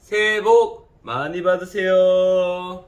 새해 복 많이 받으세요.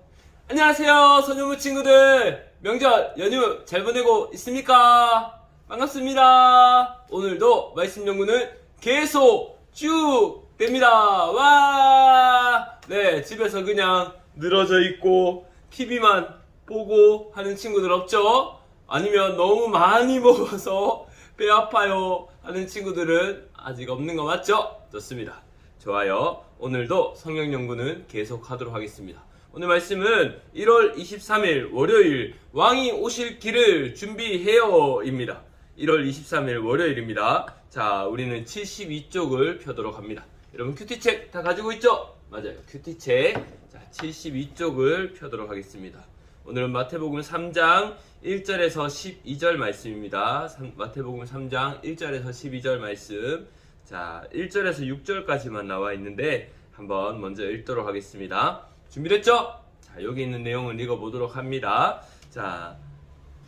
안녕하세요, 선유무 친구들. 명절 연휴 잘 보내고 있습니까? 반갑습니다. 오늘도 말씀 연구는 계속 쭉 됩니다. 와! 네, 집에서 그냥 늘어져 있고 TV만 보고 하는 친구들 없죠? 아니면 너무 많이 먹어서 배 아파요 하는 친구들은 아직 없는 거 맞죠? 좋습니다. 좋아요. 오늘도 성경 연구는 계속 하도록 하겠습니다. 오늘 말씀은 1월 23일 월요일 왕이 오실 길을 준비해요 입니다. 1월 23일 월요일입니다. 자, 우리는 72쪽을 펴도록 합니다. 여러분 큐티책 다 가지고 있죠? 맞아요. 큐티책. 자, 72쪽을 펴도록 하겠습니다. 오늘은 마태복음 3장 1절에서 12절 말씀입니다. 마태복음 3장 1절에서 12절 말씀. 자, 1절에서 6절까지만 나와 있는데 한번 먼저 읽도록 하겠습니다. 준비됐죠? 자, 여기 있는 내용을 읽어보도록 합니다. 자,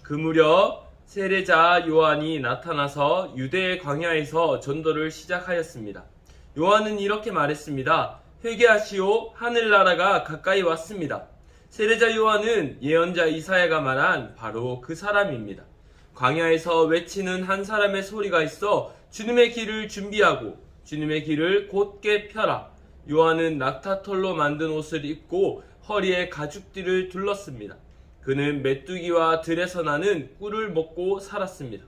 그 무렵 세례자 요한이 나타나서 유대 광야에서 전도를 시작하였습니다. 요한은 이렇게 말했습니다. 회개하시오, 하늘나라가 가까이 왔습니다. 세례자 요한은 예언자 이사야가 말한 바로 그 사람입니다. 광야에서 외치는 한 사람의 소리가 있어 주님의 길을 준비하고 주님의 길을 곧게 펴라. 요한은 낙타털로 만든 옷을 입고 허리에 가죽띠를 둘렀습니다. 그는 메뚜기와 들에서 나는 꿀을 먹고 살았습니다.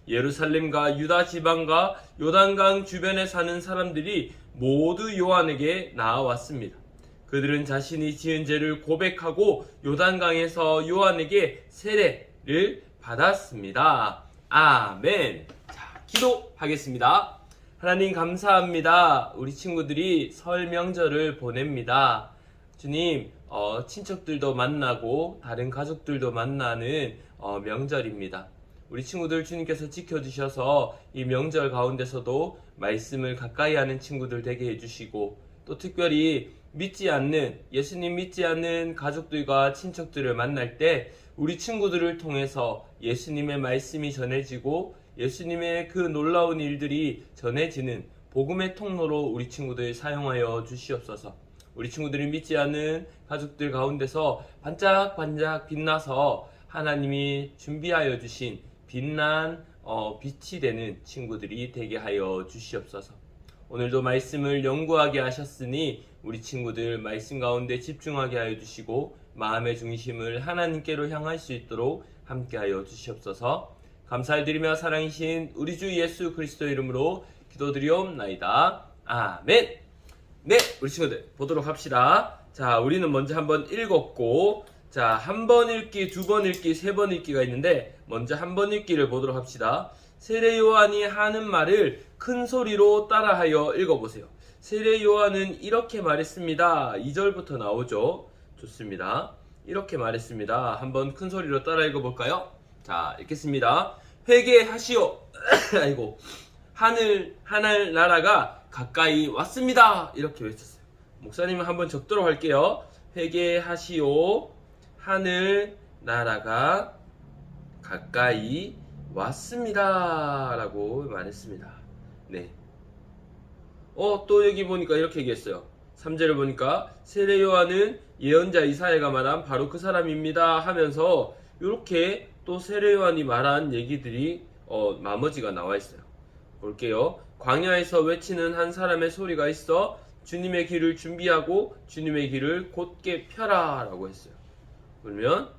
예루살렘과 유다 지방과 요단강 주변에 사는 사람들이 모두 요한에게 나아왔습니다. 그들은 자신이 지은 죄를 고백하고 요단강에서 요한에게 세례를 받았습니다. 아멘. 자, 기도하겠습니다. 하나님 감사합니다. 우리 친구들이 설 명절을 보냅니다. 주님, 친척들도 만나고 다른 가족들도 만나는 명절입니다. 우리 친구들 주님께서 지켜주셔서 이 명절 가운데서도 말씀을 가까이 하는 친구들 되게 해주시고 또 특별히 예수님 믿지 않는 가족들과 친척들을 만날 때 우리 친구들을 통해서 예수님의 말씀이 전해지고 예수님의 그 놀라운 일들이 전해지는 복음의 통로로 우리 친구들 사용하여 주시옵소서. 우리 친구들이 믿지 않는 가족들 가운데서 반짝반짝 빛나서 하나님이 준비하여 주신 빛난 빛이 되는 친구들이 되게 하여 주시옵소서. 오늘도 말씀을 연구하게 하셨으니 우리 친구들 말씀 가운데 집중하게 하여 주시고 마음의 중심을 하나님께로 향할 수 있도록 함께하여 주시옵소서. 감사드리며 사랑이신 우리 주 예수 그리스도 이름으로 기도드리옵나이다. 아멘. 네, 우리 친구들 보도록 합시다. 자, 우리는 먼저 한번 읽었고, 자, 한 번 읽기, 두 번 읽기, 세 번 읽기가 있는데 먼저 한 번 읽기를 보도록 합시다. 세례 요한이 하는 말을 큰 소리로 따라하여 읽어보세요. 세례 요한은 이렇게 말했습니다. 2절부터 나오죠. 좋습니다. 이렇게 말했습니다. 한번 큰 소리로 따라 읽어볼까요? 자, 읽겠습니다. 회개하시오. 아이고, 하늘 나라가 가까이 왔습니다. 이렇게 외쳤어요. 목사님은 한번 적도록 할게요. 회개하시오. 하늘 나라가 가까이 왔습니다. 라고 말했습니다. 네. 또 여기 보니까 이렇게 얘기했어요. 3절을 보니까 세례 요한은 예언자 이사야가 말한 바로 그 사람입니다 하면서 이렇게 또 세례 요한이 말한 얘기들이 나머지가 나와 있어요. 볼게요. 광야에서 외치는 한 사람의 소리가 있어 주님의 길을 준비하고 주님의 길을 곧게 펴라 라고 했어요. 그러면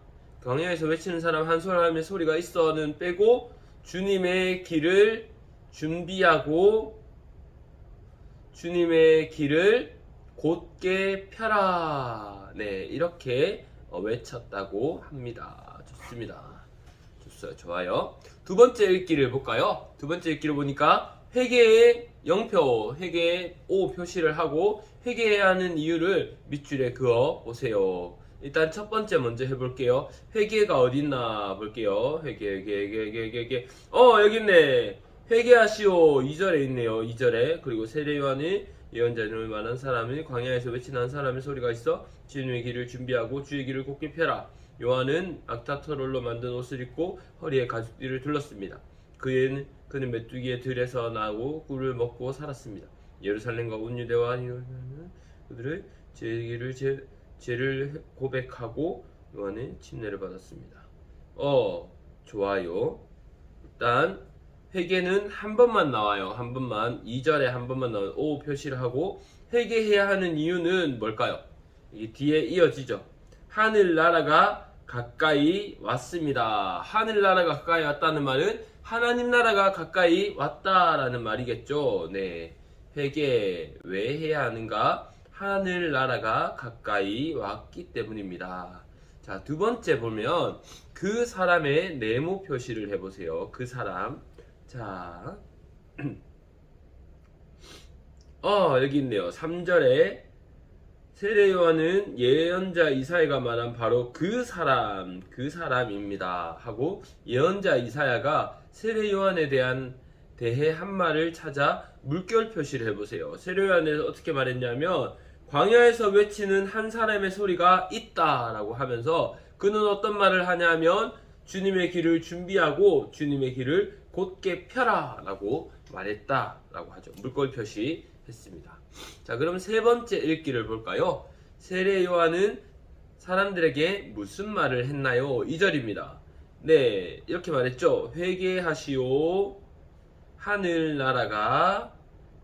광야에서 외치는 사람 한 사람의 소리가 있어는 빼고 주님의 길을 준비하고 주님의 길을 곧게 펴라. 네, 이렇게 외쳤다고 합니다. 좋습니다. 좋어요. 좋아요. 두 번째 읽기를 볼까요? 두 번째 읽기를 보니까 회개의 영표, 회개의 O 표시를 하고 회개해야 하는 이유를 밑줄에 그어 보세요. 일단 첫 번째 먼저 해볼게요. 회개가 어딨나 볼게요. 회개. 여기 있네. 회개하시오. 2절에 있네요. 2절에. 그리고 세례 요한이 예언자를 말한 사람이 광야에서 외치는 한 사람의 소리가 있어 주님의 길을 준비하고 주의 길을 곧게 펴라. 요한은 낙타털로 만든 옷을 입고 허리에 가죽띠를 둘렀습니다. 그는 메뚜기의 들에서 나고 꿀을 먹고 살았습니다. 예루살렘과 온 유대와 그들의 죄를 고백하고 요한은 침례를 받았습니다. 좋아요. 일단 회개는 한 번만 나와요. 한 번만. 2절에 한 번만 나와요. O 표시를 하고 회개해야 하는 이유는 뭘까요? 이 뒤에 이어지죠. 하늘나라가 가까이 왔습니다. 하늘나라가 가까이 왔다는 말은 하나님 나라가 가까이 왔다라는 말이겠죠. 네. 회개 왜 해야 하는가? 하늘나라가 가까이 왔기 때문입니다. 자, 두 번째 보면 그 사람의 네모 표시를 해보세요. 그 사람. 자, 여기 있네요. 3절에 세례 요한은 예언자 이사야가 말한 바로 그 사람입니다. 하고 예언자 이사야가 세례 요한에 대해 한 말을 찾아 물결 표시를 해보세요. 세례 요한에서 어떻게 말했냐면 광야에서 외치는 한 사람의 소리가 있다라고 하면서 그는 어떤 말을 하냐면 주님의 길을 준비하고 주님의 길을 곧게 펴라 라고 말했다라고 하죠. 물결 표시 했습니다. 자, 그럼 세 번째 읽기를 볼까요? 세례 요한은 사람들에게 무슨 말을 했나요? 2절입니다. 네, 이렇게 말했죠. 회개하시오. 하늘나라가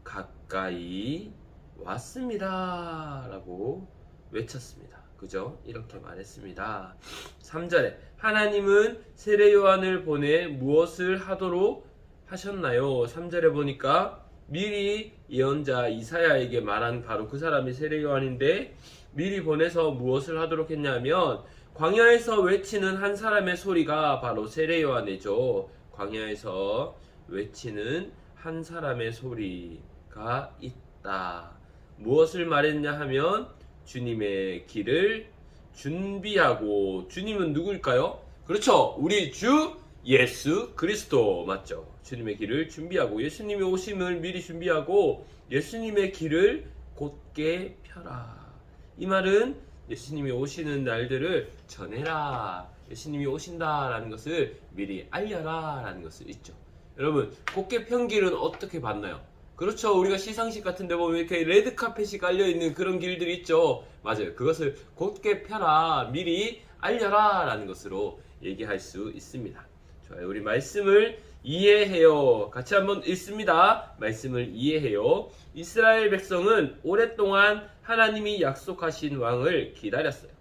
가까이 왔습니다. 라고 외쳤습니다. 그죠? 이렇게 말했습니다. 3절에 하나님은 세례 요한을 보내 무엇을 하도록 하셨나요? 3절에 보니까 미리 예언자 이사야에게 말한 바로 그 사람이 세례 요한인데 미리 보내서 무엇을 하도록 했냐면 광야에서 외치는 한 사람의 소리가 바로 세례 요한이죠. 광야에서 외치는 한 사람의 소리가 있다. 무엇을 말했냐 하면 주님의 길을 준비하고, 주님은 누구일까요? 그렇죠. 우리 주 예수 그리스도 맞죠. 주님의 길을 준비하고 예수님이 오심을 미리 준비하고 예수님의 길을 곧게 펴라. 이 말은 예수님이 오시는 날들을 전해라. 예수님이 오신다라는 것을 미리 알려라 라는 것을 있죠. 여러분, 곧게 편 길은 어떻게 봤나요? 그렇죠. 우리가 시상식 같은 데 보면 이렇게 레드카펫이 깔려있는 그런 길들이 있죠. 맞아요. 그것을 곧게 펴라, 미리 알려라 라는 것으로 얘기할 수 있습니다. 좋아요. 우리 말씀을 이해해요. 같이 한번 읽습니다. 말씀을 이해해요. 이스라엘 백성은 오랫동안 하나님이 약속하신 왕을 기다렸어요.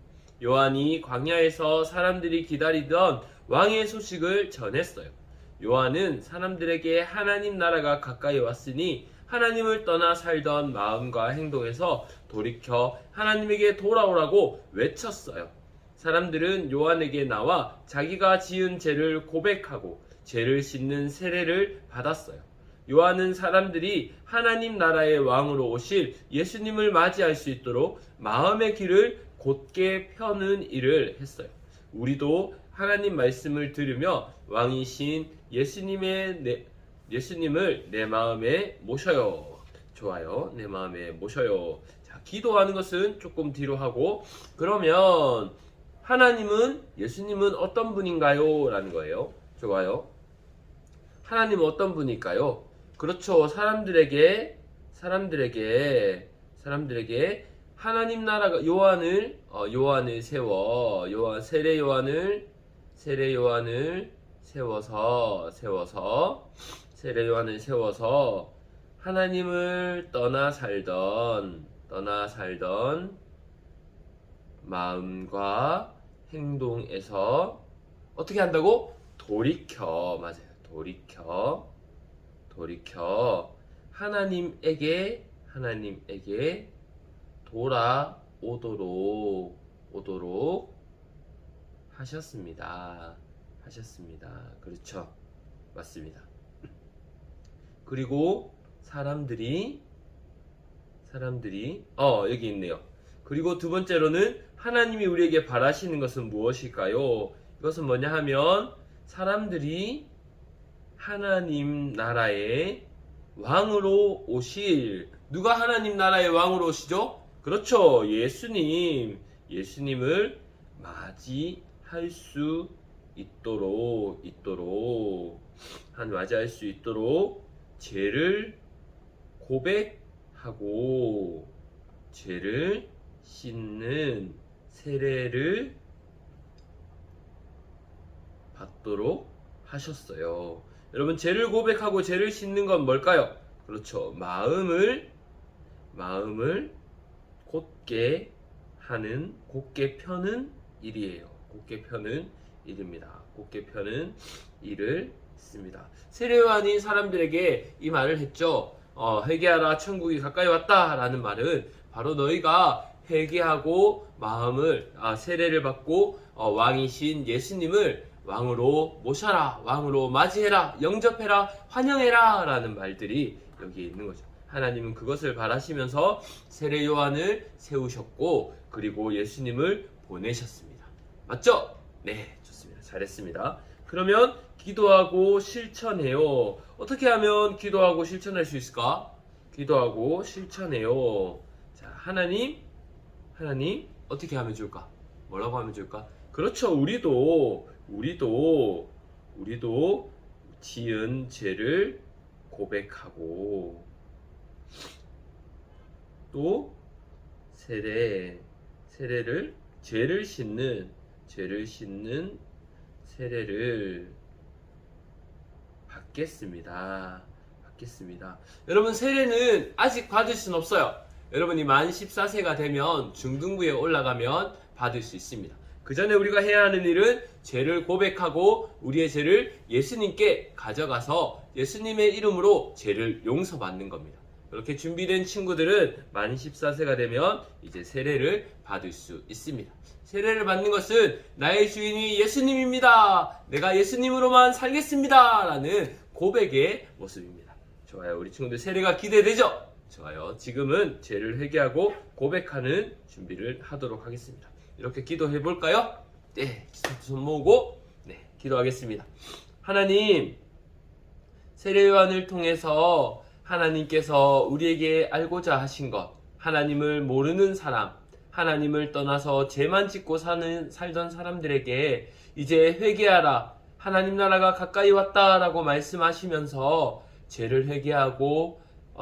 요한이 광야에서 사람들이 기다리던 왕의 소식을 전했어요. 요한은 사람들에게 하나님 나라가 가까이 왔으니 하나님을 떠나 살던 마음과 행동에서 돌이켜 하나님에게 돌아오라고 외쳤어요. 사람들은 요한에게 나와 자기가 지은 죄를 고백하고 죄를 씻는 세례를 받았어요. 요한은 사람들이 하나님 나라의 왕으로 오실 예수님을 맞이할 수 있도록 마음의 길을 곧게 펴는 일을 했어요. 우리도 하나님 말씀을 들으며 왕이신 예수님을 내 마음에 모셔요. 좋아요. 내 마음에 모셔요. 자, 기도하는 것은 조금 뒤로 하고, 그러면 예수님은 어떤 분인가요? 라는 거예요. 좋아요. 하나님은 어떤 분일까요? 그렇죠. 사람들에게 하나님 나라가 요한을 세워, 세례 요한을 세워서 하나님을 떠나 살던 마음과 행동에서 어떻게 한다고? 돌이켜. 맞아요. 돌이켜 하나님에게 돌아오도록 하셨습니다. 그렇죠. 맞습니다. 그리고 사람들이 여기 있네요. 그리고 두 번째로는 하나님이 우리에게 바라시는 것은 무엇일까요? 이것은 뭐냐 하면 사람들이 하나님 나라의 왕으로 오실, 누가 하나님 나라의 왕으로 오시죠? 그렇죠. 예수님을 맞이할 수 있도록 죄를 고백하고 죄를 씻는 세례를 받도록 하셨어요. 여러분, 죄를 고백하고 죄를 씻는 건 뭘까요? 그렇죠. 마음을 곧게 펴는 일이에요. 곧게 펴는 일입니다. 곧게 펴는 일을 했습니다. 세례요한이 사람들에게 이 말을 했죠. 회개하라, 천국이 가까이 왔다 라는 말은 바로 너희가 회개하고 세례를 받고 왕이신 예수님을 왕으로 모셔라, 왕으로 맞이해라, 영접해라, 환영해라 라는 말들이 여기에 있는 거죠. 하나님은 그것을 바라시면서 세례 요한을 세우셨고, 그리고 예수님을 보내셨습니다. 맞죠? 네, 좋습니다. 잘했습니다. 그러면 기도하고 실천해요. 어떻게 하면 기도하고 실천할 수 있을까? 기도하고 실천해요. 자, 하나님 어떻게 하면 좋을까? 뭐라고 하면 좋을까? 그렇죠. 우리도 지은 죄를 고백하고 또 죄를 씻는 세례를 받겠습니다. 여러분, 세례는 아직 받을 수는 없어요. 여러분이 만 14세가 되면 중등부에 올라가면 받을 수 있습니다. 그 전에 우리가 해야 하는 일은 죄를 고백하고 우리의 죄를 예수님께 가져가서 예수님의 이름으로 죄를 용서받는 겁니다. 그렇게 준비된 친구들은 만 14세가 되면 이제 세례를 받을 수 있습니다. 세례를 받는 것은 나의 주인이 예수님입니다. 내가 예수님으로만 살겠습니다. 라는 고백의 모습입니다. 좋아요. 우리 친구들 세례가 기대되죠? 좋아요. 지금은 죄를 회개하고 고백하는 준비를 하도록 하겠습니다. 이렇게 기도해 볼까요? 네, 손 모으고 기도하겠습니다. 하나님, 세례 요한을 통해서 하나님께서 우리에게 알고자 하신 것, 하나님을 모르는 사람, 하나님을 떠나서 죄만 짓고 살던 사람들에게 이제 회개하라, 하나님 나라가 가까이 왔다라고 말씀하시면서 죄를 회개하고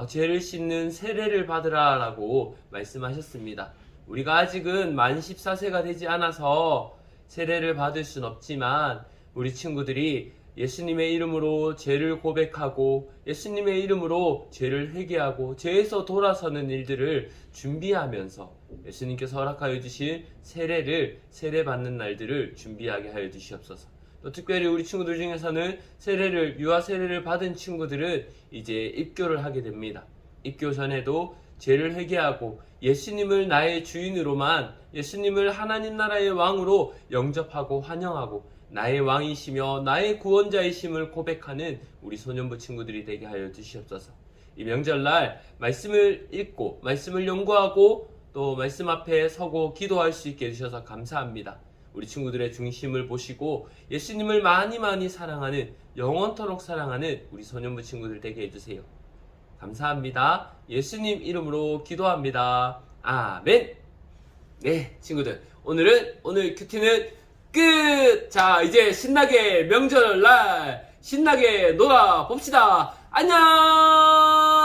죄를 씻는 세례를 받으라라고 말씀하셨습니다. 우리가 아직은 만 14세가 되지 않아서 세례를 받을 순 없지만 우리 친구들이 예수님의 이름으로 죄를 고백하고 예수님의 이름으로 죄를 회개하고 죄에서 돌아서는 일들을 준비하면서 예수님께서 허락하여 주신 세례 받는 날들을 준비하게 하여 주시옵소서. 또 특별히 우리 친구들 중에서는 유아 세례를 받은 친구들은 이제 입교를 하게 됩니다. 입교 전에도 죄를 회개하고 예수님을 나의 주인으로만, 예수님을 하나님 나라의 왕으로 영접하고 환영하고 나의 왕이시며 나의 구원자이심을 고백하는 우리 소년부 친구들이 되게 하여 주시옵소서. 이 명절날 말씀을 읽고 말씀을 연구하고 또 말씀 앞에 서고 기도할 수 있게 해주셔서 감사합니다. 우리 친구들의 중심을 보시고 예수님을 많이 사랑하는, 영원토록 사랑하는 우리 소년부 친구들 되게 해주세요. 감사합니다. 예수님 이름으로 기도합니다. 아멘. 네, 친구들, 오늘 큐티는 끝! 자, 이제 신나게 명절날 신나게 놀아 봅시다. 안녕!